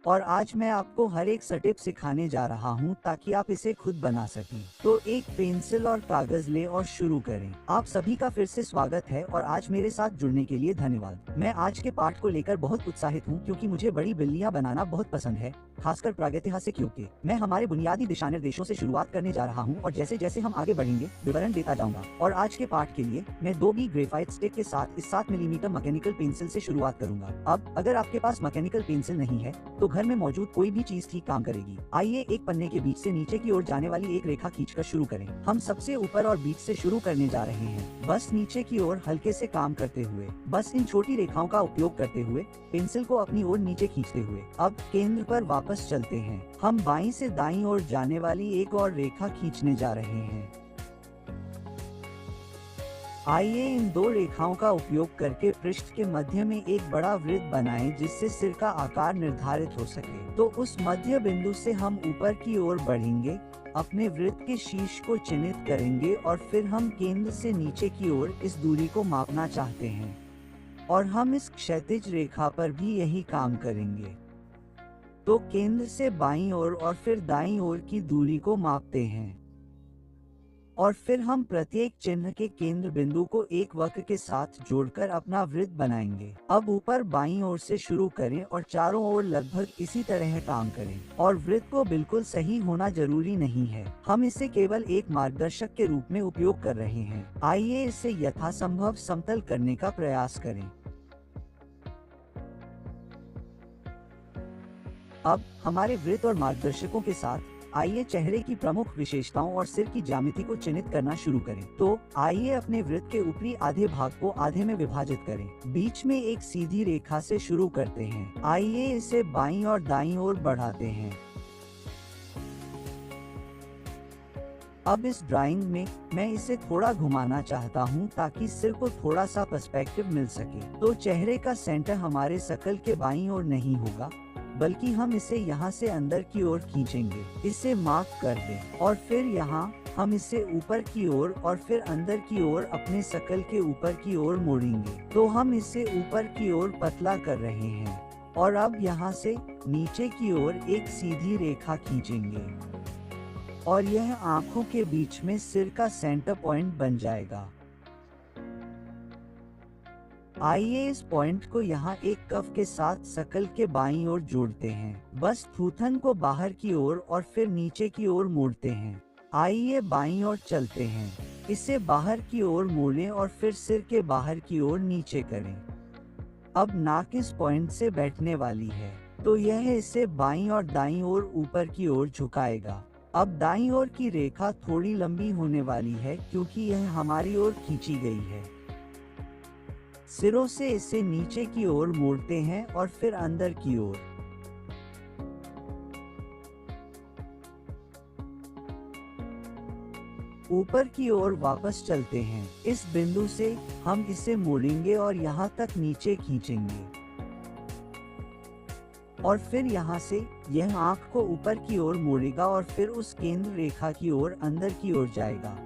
और आज मैं आपको हर एक स्टेप सिखाने जा रहा हूँ ताकि आप इसे खुद बना सकें। तो एक पेंसिल और कागज ले और शुरू करें। आप सभी का फिर से स्वागत है और आज मेरे साथ जुड़ने के लिए धन्यवाद। मैं आज के पाठ को लेकर बहुत उत्साहित हूँ क्योंकि मुझे बड़ी बिल्लियाँ बनाना बहुत पसंद है, खासकर प्रागैतिहासिक युग के। मैं हमारे बुनियादी दिशा निर्देशों से शुरुआत करने जा रहा हूँ और जैसे जैसे हम आगे बढ़ेंगे विवरण देता जाऊंगा। और आज के पाठ के लिए मैं 2B ग्रेफाइट स्टिक के साथ इस 7 मिलीमीटर मैकेनिकल पेंसिल से शुरुआत करूंगा। अब अगर आपके पास मैकेनिकल पेंसिल नहीं है तो घर में मौजूद कोई भी चीज ठीक काम करेगी। आइए एक पन्ने के बीच से नीचे की ओर जाने वाली एक रेखा खींचकर शुरू करें। हम सबसे ऊपर और बीच से शुरू करने जा रहे हैं, बस नीचे की ओर हल्के से काम करते हुए, बस इन छोटी रेखाओं का उपयोग करते हुए पेंसिल को अपनी ओर नीचे खींचते हुए। अब केंद्र पर वापस चलते हैं। हम बाईं से दाईं ओर जाने वाली एक और रेखा खींचने जा रहे हैं। आइए इन दो रेखाओं का उपयोग करके पृष्ठ के मध्य में एक बड़ा वृत्त बनाएं जिससे सिर का आकार निर्धारित हो सके। तो उस मध्य बिंदु से हम ऊपर की ओर बढ़ेंगे, अपने वृत्त के शीर्ष को चिन्हित करेंगे और फिर हम केंद्र से नीचे की ओर इस दूरी को मापना चाहते हैं और हम इस क्षैतिज रेखा पर भी यही काम करेंगे। तो केंद्र से बाईं ओर और फिर दाईं ओर की दूरी को मापते हैं और फिर हम प्रत्येक चिन्ह के केंद्र बिंदु को एक वक्र के साथ जोड़कर अपना वृत्त बनाएंगे। अब ऊपर बाईं ओर से शुरू करें और चारों ओर लगभग इसी तरह काम करें। और वृत्त को बिल्कुल सही होना जरूरी नहीं है, हम इसे केवल एक मार्गदर्शक के रूप में उपयोग कर रहे हैं। आइए इसे यथासंभव समतल करने का प्रयास करें। अब हमारे वृत्त और मार्गदर्शकों के साथ आइए चेहरे की प्रमुख विशेषताओं और सिर की ज्यामिति को चिन्हित करना शुरू करें। तो आइए अपने वृत्त के ऊपरी आधे भाग को आधे में विभाजित करें। बीच में एक सीधी रेखा से शुरू करते हैं। आइए इसे बाईं और दाईं ओर बढ़ाते हैं। अब इस ड्राइंग में मैं इसे थोड़ा घुमाना चाहता हूँ ताकि सिर को थोड़ा सा पर्सपेक्टिव मिल सके। तो चेहरे का सेंटर हमारे शकल के बाईं ओर नहीं होगा, बल्कि हम इसे यहाँ से अंदर की ओर खींचेंगे। इसे मार्क कर दें और फिर यहाँ हम इसे ऊपर की ओर और फिर अंदर की ओर अपने शकल के ऊपर की ओर मोड़ेंगे। तो हम इसे ऊपर की ओर पतला कर रहे हैं और अब यहाँ से नीचे की ओर एक सीधी रेखा खींचेंगे और यह आंखों के बीच में सिर का सेंटर पॉइंट बन जाएगा। आइए इस पॉइंट को यहाँ एक कफ के साथ शकल के बाईं ओर जोड़ते हैं। बस थूथन को बाहर की ओर और फिर नीचे की ओर मोड़ते हैं। आइए बाईं ओर चलते हैं, इसे बाहर की ओर मोड़ें और फिर सिर के बाहर की ओर नीचे करें। अब नाक इस पॉइंट से बैठने वाली है, तो यह इसे बाईं और दाईं ओर ऊपर की ओर झुकाएगा। अब दाईं ओर की रेखा थोड़ी लंबी होने वाली है क्योंकि यह हमारी ओर खींची गई है। सिरों से इसे नीचे की ओर मोड़ते हैं और फिर अंदर की ओर। ऊपर की ओर वापस चलते हैं। इस बिंदु से हम इसे मोड़ेंगे और यहाँ तक नीचे खींचेंगे और फिर यहाँ से यह आंख को ऊपर की ओर मोड़ेगा और फिर उस केंद्र रेखा की ओर अंदर की ओर जाएगा।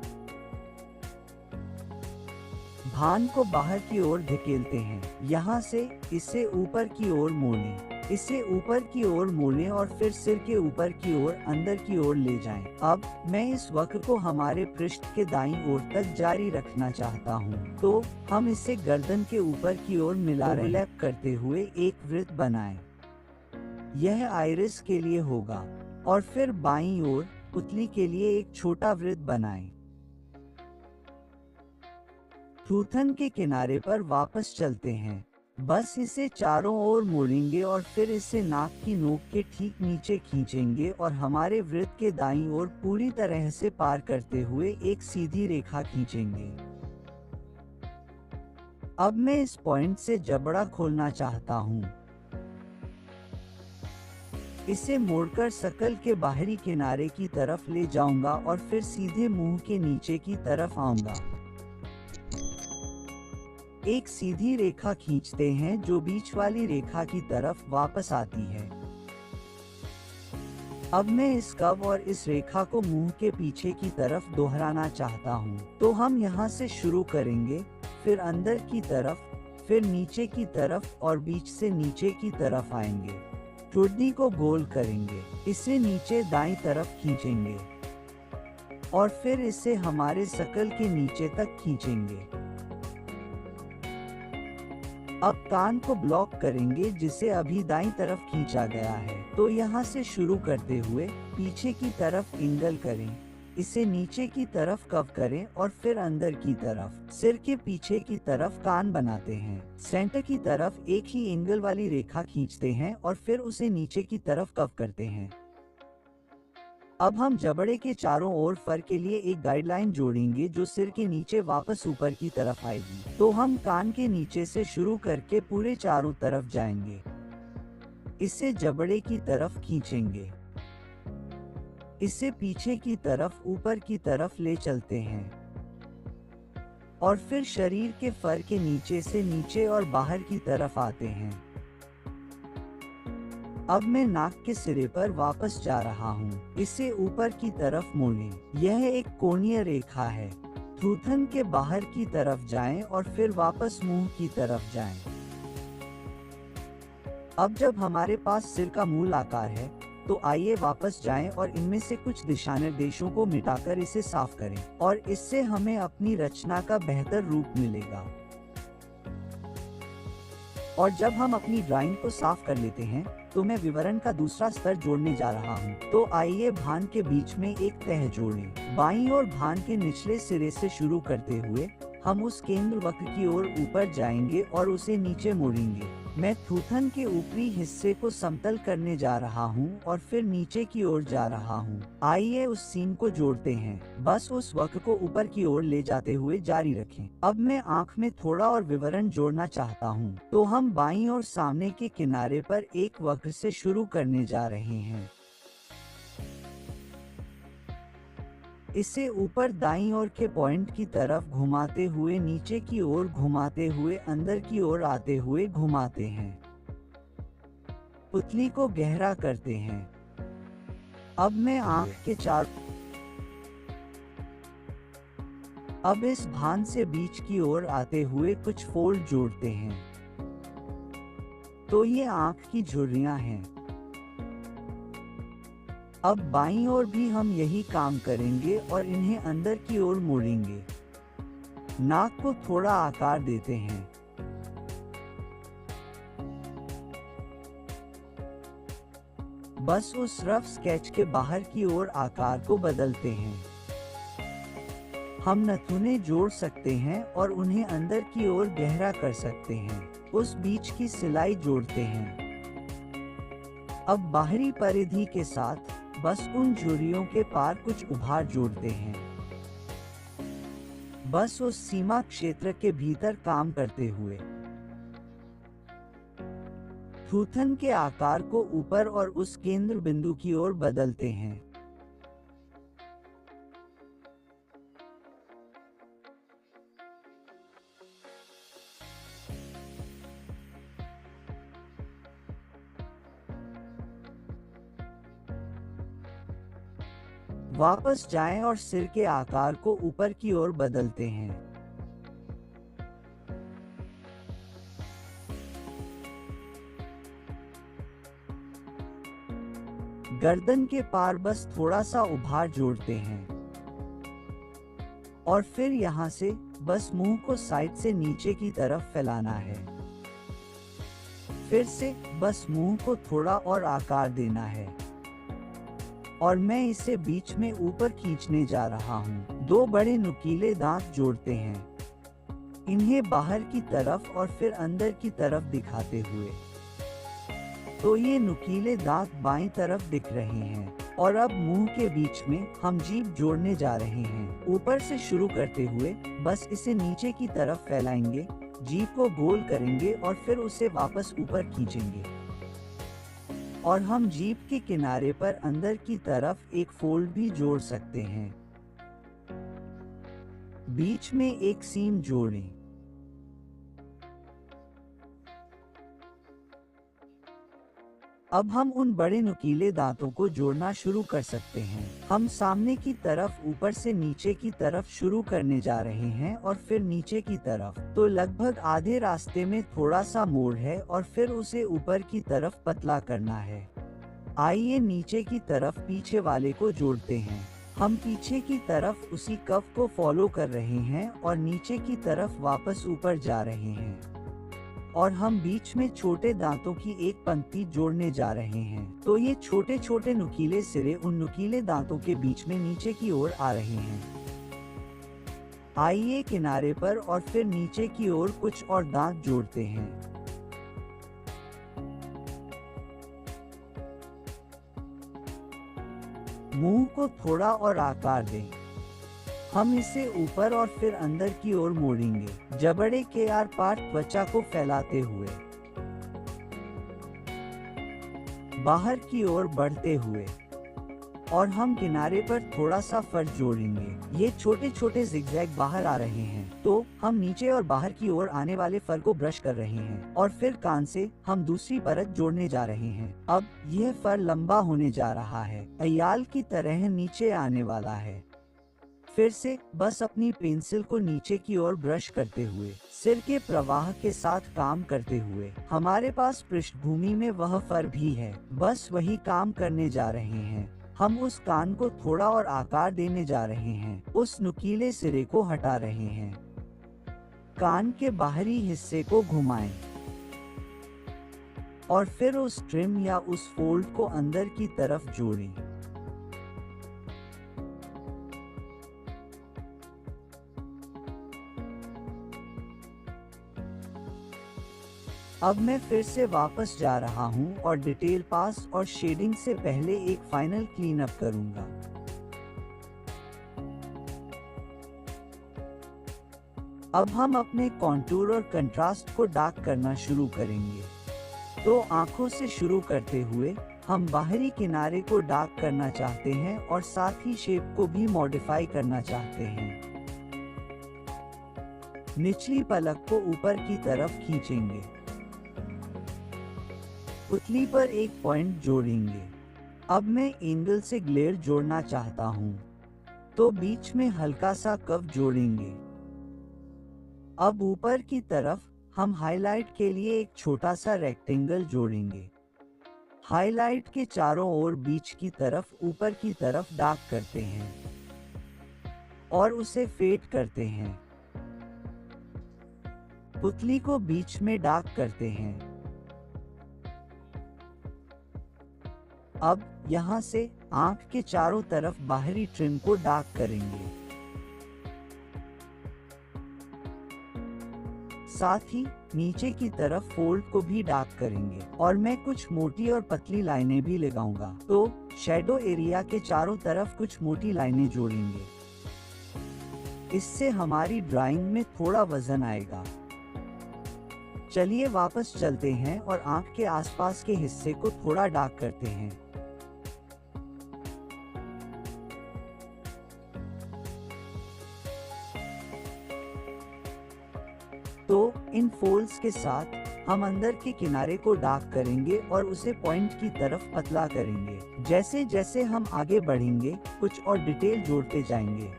भान को बाहर की ओर धकेलते हैं। यहाँ से इसे ऊपर की ओर मोड़ें, इसे ऊपर की ओर मोड़ें और फिर सिर के ऊपर की ओर अंदर की ओर ले जाएं। अब मैं इस वक्र को हमारे पृष्ठ के दाईं ओर तक जारी रखना चाहता हूँ। तो हम इसे गर्दन के ऊपर की ओर ओवरलैप करते हुए एक वृत्त बनाएं। यह आइरिस के लिए होगा और फिर बाईं ओर पुतली के लिए एक छोटा वृत्त बनाएं। थूथन के किनारे पर वापस चलते हैं। बस इसे चारों ओर मोड़ेंगे और फिर इसे नाक की नोक के ठीक नीचे खींचेंगे और हमारे वृत्त के दाईं ओर पूरी तरह से पार करते हुए एक सीधी रेखा खींचेंगे। अब मैं इस पॉइंट से जबड़ा खोलना चाहता हूँ। इसे मोड़कर शकल के बाहरी किनारे की तरफ ले जाऊंगा और फिर सीधे मुंह के नीचे की तरफ आऊंगा। एक सीधी रेखा खींचते हैं जो बीच वाली रेखा की तरफ वापस आती है। अब मैं इस कर्व और इस रेखा को मुंह के पीछे की तरफ दोहराना चाहता हूँ। तो हम यहाँ से शुरू करेंगे, फिर अंदर की तरफ, फिर नीचे की तरफ और बीच से नीचे की तरफ आएंगे। ठुड्डी को गोल करेंगे, इसे नीचे दाईं तरफ खींचेंगे और फिर इसे हमारे शकल के नीचे तक खींचेंगे। अब कान को ब्लॉक करेंगे जिसे अभी दाईं तरफ खींचा गया है। तो यहाँ से शुरू करते हुए पीछे की तरफ एंगल करें, इसे नीचे की तरफ कव करें और फिर अंदर की तरफ सिर के पीछे की तरफ कान बनाते हैं। सेंटर की तरफ एक ही एंगल वाली रेखा खींचते हैं और फिर उसे नीचे की तरफ कव करते हैं। अब हम जबड़े के चारों ओर फर के लिए एक गाइडलाइन जोड़ेंगे जो सिर के नीचे वापस ऊपर की तरफ आएगी। तो हम कान के नीचे से शुरू करके पूरे चारों तरफ जाएंगे, इसे जबड़े की तरफ खींचेंगे, इसे पीछे की तरफ ऊपर की तरफ ले चलते हैं और फिर शरीर के फर के नीचे से नीचे और बाहर की तरफ आते हैं। अब मैं नाक के सिरे पर वापस जा रहा हूँ, इसे ऊपर की तरफ मोड़ें। यह एक कोणीय रेखा है। थूथन के बाहर की तरफ जाएं और फिर वापस मुंह की तरफ जाएं। अब जब हमारे पास सिर का मूल आकार है तो आइए वापस जाएं और इनमें से कुछ दिशानिर्देशों को मिटाकर इसे साफ करें और इससे हमें अपनी रचना का बेहतर रूप मिलेगा। और जब हम अपनी ड्राइंग को साफ कर लेते हैं तो मैं विवरण का दूसरा स्तर जोड़ने जा रहा हूँ। तो आइए भान के बीच में एक तह जोड़ें। बाईं ओर भान के निचले सिरे से शुरू करते हुए हम उस केंद्र वक्र की ओर ऊपर जाएंगे और उसे नीचे मोड़ेंगे। मैं थूथन के ऊपरी हिस्से को समतल करने जा रहा हूँ और फिर नीचे की ओर जा रहा हूँ। आइए उस सीन को जोड़ते हैं। बस उस वक्र को ऊपर की ओर ले जाते हुए जारी रखें। अब मैं आँख में थोड़ा और विवरण जोड़ना चाहता हूँ। तो हम बाईं ओर सामने के किनारे पर एक वक्र से शुरू करने जा रहे हैं, इसे ऊपर दाईं ओर के पॉइंट की तरफ घुमाते हुए नीचे की ओर घुमाते हुए अंदर की ओर आते हुए घुमाते हैं। पुतली को गहरा करते हैं। अब मैं आँख के अब इस भान से बीच की ओर आते हुए कुछ फोल्ड जोड़ते हैं। तो ये आँख की झुर्रियां हैं। अब बाईं ओर भी हम यही काम करेंगे और इन्हें अंदर की ओर मोड़ेंगे। नाक को थोड़ा आकार देते हैं। बस उस रफ स्केच के बाहर की ओर आकार को बदलते हैं। हम नथुने जोड़ सकते हैं और उन्हें अंदर की ओर गहरा कर सकते हैं। उस बीच की सिलाई जोड़ते हैं। अब बाहरी परिधि के साथ बस उन झुर्रियों के पार कुछ उभार जोड़ते हैं। बस उस सीमा क्षेत्र के भीतर काम करते हुए थूथन के आकार को ऊपर और उस केंद्र बिंदु की ओर बदलते हैं। वापस जाएं और सिर के आकार को ऊपर की ओर बदलते हैं। गर्दन के पार बस थोड़ा सा उभार जोड़ते हैं और फिर यहाँ से बस मुंह को साइड से नीचे की तरफ फैलाना है। फिर से बस मुंह को थोड़ा और आकार देना है और मैं इसे बीच में ऊपर खींचने जा रहा हूँ। दो बड़े नुकीले दांत जोड़ते हैं, इन्हें बाहर की तरफ और फिर अंदर की तरफ दिखाते हुए। तो ये नुकीले दांत बाईं तरफ दिख रहे हैं और अब मुंह के बीच में हम जीभ जोड़ने जा रहे हैं। ऊपर से शुरू करते हुए बस इसे नीचे की तरफ फैलाएंगे, जीभ को गोल करेंगे और फिर उसे वापस ऊपर खींचेंगे और हम जीभ के किनारे पर अंदर की तरफ एक फोल्ड भी जोड़ सकते हैं। बीच में एक सीम जोड़ें। अब हम उन बड़े नुकीले दांतों को जोड़ना शुरू कर सकते हैं। हम सामने की तरफ ऊपर से नीचे की तरफ शुरू करने जा रहे हैं और फिर नीचे की तरफ। तो लगभग आधे रास्ते में थोड़ा सा मोड़ है और फिर उसे ऊपर की तरफ पतला करना है। आइए नीचे की तरफ पीछे वाले को जोड़ते हैं। हम पीछे की तरफ उसी कर्व को फॉलो कर रहे हैं और नीचे की तरफ वापस ऊपर जा रहे हैं। और हम बीच में छोटे दांतों की एक पंक्ति जोड़ने जा रहे हैं। तो ये छोटे छोटे नुकीले सिरे उन नुकीले दांतों के बीच में नीचे की ओर आ रहे हैं। आइए किनारे पर और फिर नीचे की ओर कुछ और दांत जोड़ते हैं। मुंह को थोड़ा और आकार दें। हम इसे ऊपर और फिर अंदर की ओर मोड़ेंगे, जबड़े के आर पार त्वचा को फैलाते हुए, बाहर की ओर बढ़ते हुए। और हम किनारे पर थोड़ा सा फर जोड़ेंगे। ये छोटे छोटे जिगजैग बाहर आ रहे हैं। तो हम नीचे और बाहर की ओर आने वाले फर को ब्रश कर रहे हैं और फिर कान से हम दूसरी परत जोड़ने जा रहे हैं। अब यह फर लंबा होने जा रहा है, अयाल की तरह नीचे आने वाला है। फिर से बस अपनी पेंसिल को नीचे की ओर ब्रश करते हुए, सिर के प्रवाह के साथ काम करते हुए, हमारे पास पृष्ठभूमि में वह फर भी है। बस वही काम करने जा रहे हैं। हम उस कान को थोड़ा और आकार देने जा रहे हैं, उस नुकीले सिरे को हटा रहे हैं। कान के बाहरी हिस्से को घुमाएं और फिर उस ट्रिम या उस फोल्ड को अंदर की तरफ जोड़ें। अब मैं फिर से वापस जा रहा हूँ और डिटेल पास और शेडिंग से पहले एक फाइनल क्लीन अप करूंगा। अब हम अपने कॉन्टूर और कंट्रास्ट को डार्क करना शुरू करेंगे। तो आंखों से शुरू करते हुए हम बाहरी किनारे को डार्क करना चाहते हैं और साथ ही शेप को भी मॉडिफाई करना चाहते हैं। निचली पलक को ऊपर की तरफ खींचेंगे, पुतली पर एक पॉइंट जोड़ेंगे। अब मैं एंगल से ग्लेयर जोड़ना चाहता हूँ, तो बीच में हल्का सा कर्व जोड़ेंगे। अब ऊपर की तरफ हम हाईलाइट के लिए एक छोटा सा रेक्टेंगल जोड़ेंगे। हाईलाइट के चारों ओर बीच की तरफ ऊपर की तरफ डार्क करते हैं और उसे फेड करते हैं। पुतली को बीच में डार्क करते हैं। अब यहाँ से आंख के चारों तरफ बाहरी ट्रिम को डार्क करेंगे। साथ ही नीचे की तरफ फोल्ड को भी डार्क करेंगे और मैं कुछ मोटी और पतली लाइनें भी लगाऊंगा। तो शैडो एरिया के चारों तरफ कुछ मोटी लाइनें जोड़ेंगे। इससे हमारी ड्राइंग में थोड़ा वजन आएगा। चलिए वापस चलते हैं और आंख के आसपास के हिस्से को थोड़ा डार्क करते हैं। तो इन फोल्ड्स के साथ हम अंदर के किनारे को डार्क करेंगे और उसे पॉइंट की तरफ पतला करेंगे। जैसे जैसे हम आगे बढ़ेंगे कुछ और डिटेल जोड़ते जाएंगे।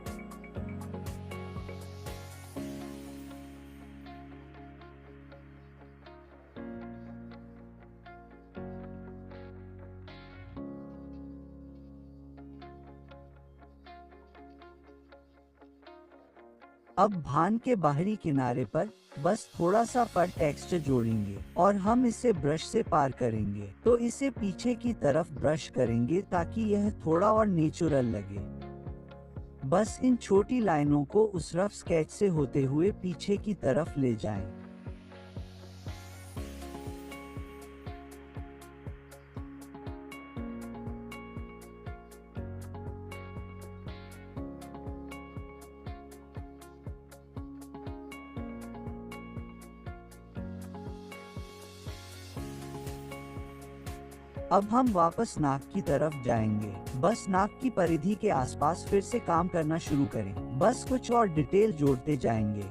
अब भान के बाहरी किनारे पर बस थोड़ा सा फर टेक्सचर जोड़ेंगे और हम इसे ब्रश से पार करेंगे। तो इसे पीछे की तरफ ब्रश करेंगे ताकि यह थोड़ा और नेचुरल लगे। बस इन छोटी लाइनों को उस रफ स्केच से होते हुए पीछे की तरफ ले जाएं। अब हम वापस नाक की तरफ जाएंगे। बस नाक की परिधि के आसपास फिर से काम करना शुरू करें। बस कुछ और डिटेल जोड़ते जाएंगे।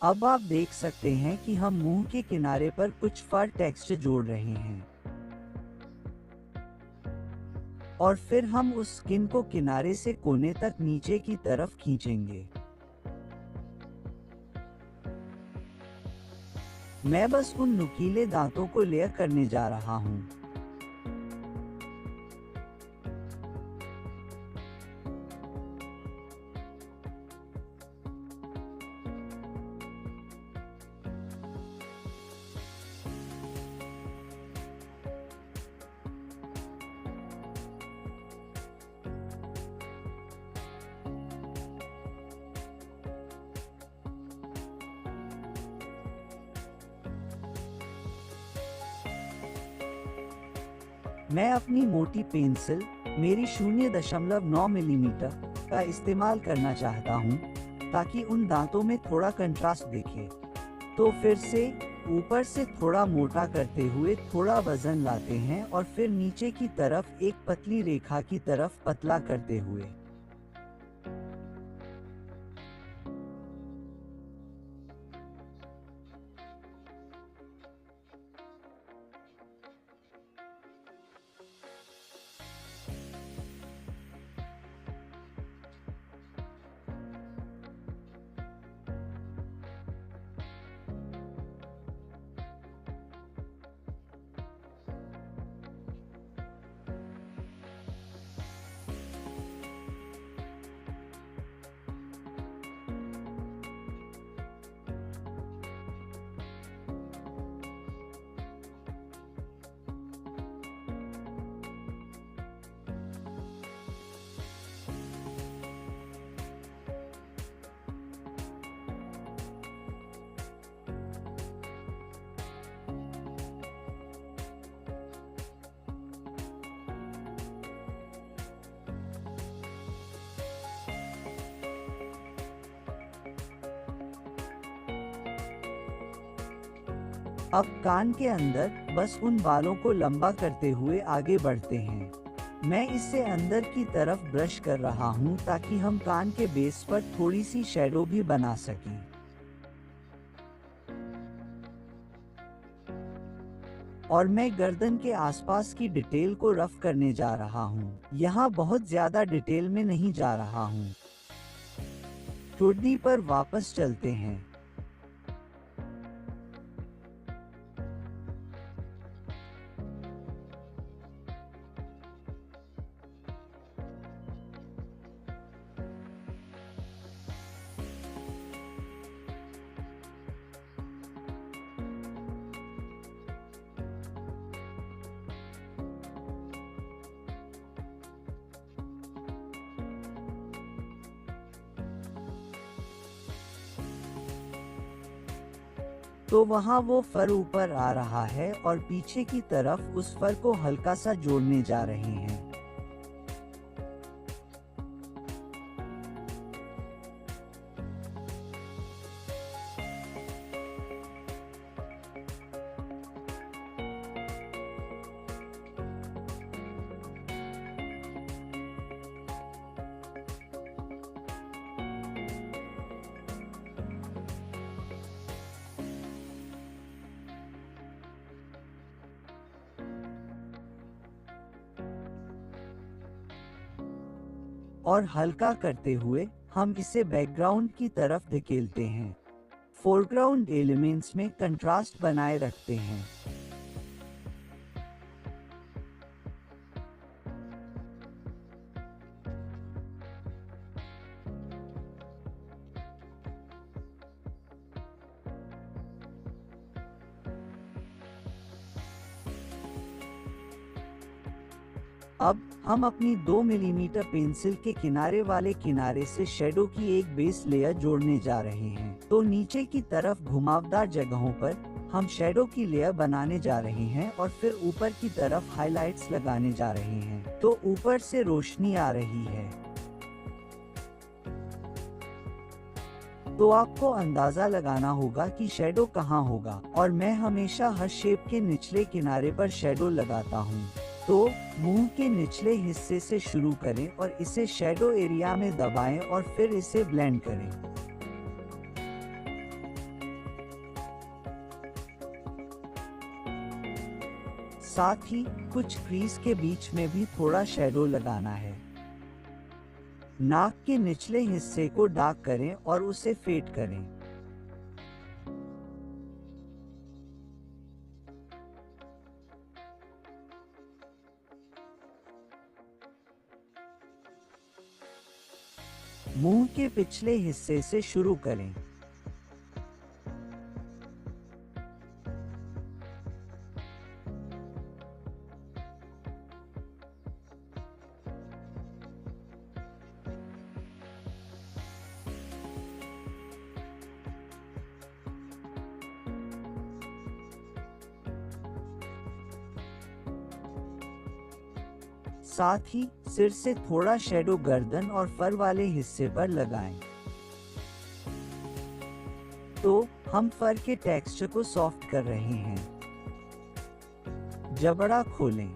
अब आप देख सकते हैं कि हम मुंह के किनारे पर कुछ फर टेक्स्ट जोड़ रहे हैं और फिर हम उस स्किन को किनारे से कोने तक नीचे की तरफ खींचेंगे। मैं बस उन नुकीले दांतों को लेयर करने जा रहा हूँ। मैं अपनी मोटी पेंसिल, मेरी 0.9 मिलीमीटर का इस्तेमाल करना चाहता हूँ ताकि उन दांतों में थोड़ा कंट्रास्ट दिखे। तो फिर से ऊपर से थोड़ा मोटा करते हुए थोड़ा वजन लाते हैं और फिर नीचे की तरफ एक पतली रेखा की तरफ पतला करते हुए। अब कान के अंदर बस उन बालों को लंबा करते हुए आगे बढ़ते हैं। मैं इससे अंदर की तरफ ब्रश कर रहा हूँ ताकि हम कान के बेस पर थोड़ी सी शैडो भी बना सकें। और मैं गर्दन के आसपास की डिटेल को रफ करने जा रहा हूँ। यहाँ बहुत ज्यादा डिटेल में नहीं जा रहा हूँ। ठुड्डी पर वापस चलते हैं। तो वहाँ वो फर ऊपर आ रहा है और पीछे की तरफ उस फर को हल्का सा जोड़ने जा रहे हैं। और हल्का करते हुए हम इसे बैकग्राउंड की तरफ धकेलते हैं। फोरग्राउंड एलिमेंट्स में कंट्रास्ट बनाए रखते हैं। अब हम अपनी 2 मिलीमीटर पेंसिल के किनारे वाले किनारे से शैडो की एक बेस लेयर जोड़ने जा रहे हैं। तो नीचे की तरफ घुमावदार जगहों पर हम शैडो की लेयर बनाने जा रहे हैं और फिर ऊपर की तरफ हाइलाइट्स लगाने जा रहे हैं। तो ऊपर से रोशनी आ रही है। तो आपको अंदाजा लगाना होगा कि शैडो कहाँ होगा और मैं हमेशा हर शेप के निचले किनारे पर शैडो लगाता हूँ। तो मुंह के निचले हिस्से से शुरू करें और इसे शैडो एरिया में दबाएं और फिर इसे ब्लेंड करें। साथ ही कुछ क्रीज के बीच में भी थोड़ा शैडो लगाना है। नाक के निचले हिस्से को डार्क करें और उसे फेड करें। मुंह के पिछले हिस्से से शुरू करें। साथ ही सिर से थोड़ा शैडो गर्दन और फर वाले हिस्से पर लगाएं। तो हम फर के टेक्सचर को सॉफ्ट कर रहे हैं। जबड़ा खोलें।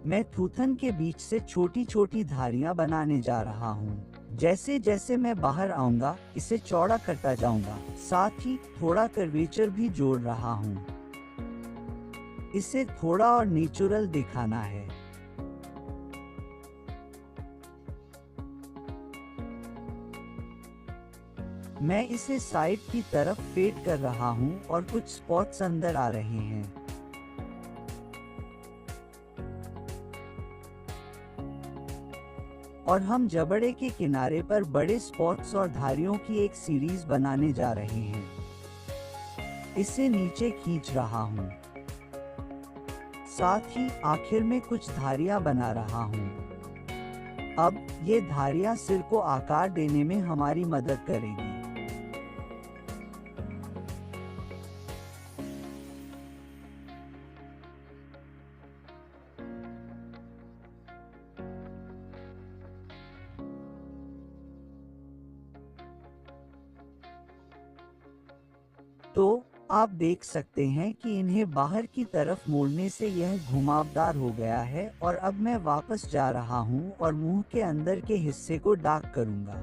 मैं थूथन के बीच से छोटी छोटी धारियां बनाने जा रहा हूँ। जैसे जैसे मैं बाहर आऊंगा इसे चौड़ा करता जाऊंगा। साथ ही थोड़ा कर्वेचर भी जोड़ रहा हूँ। इसे थोड़ा और नेचुरल दिखाना है। मैं इसे साइड की तरफ फेड कर रहा हूँ और कुछ स्पॉट्स अंदर आ रहे हैं। और हम जबड़े के किनारे पर बड़े स्पॉट्स और धारियों की एक सीरीज बनाने जा रहे हैं। इसे नीचे खींच रहा हूँ। साथ ही आखिर में कुछ धारियां बना रहा हूँ। अब ये धारियां सिर को आकार देने में हमारी मदद करेगी। तो आप देख सकते हैं कि इन्हें बाहर की तरफ मोड़ने से यह घुमावदार हो गया है और अब मैं वापस जा रहा हूं और मुंह के अंदर के हिस्से को डार्क करूंगा।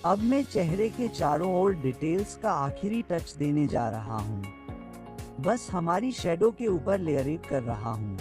अब मैं चेहरे के चारों ओर डिटेल्स का आखिरी टच देने जा रहा हूँ। बस हमारी शैडो के ऊपर लेयरिंग कर रहा हूँ।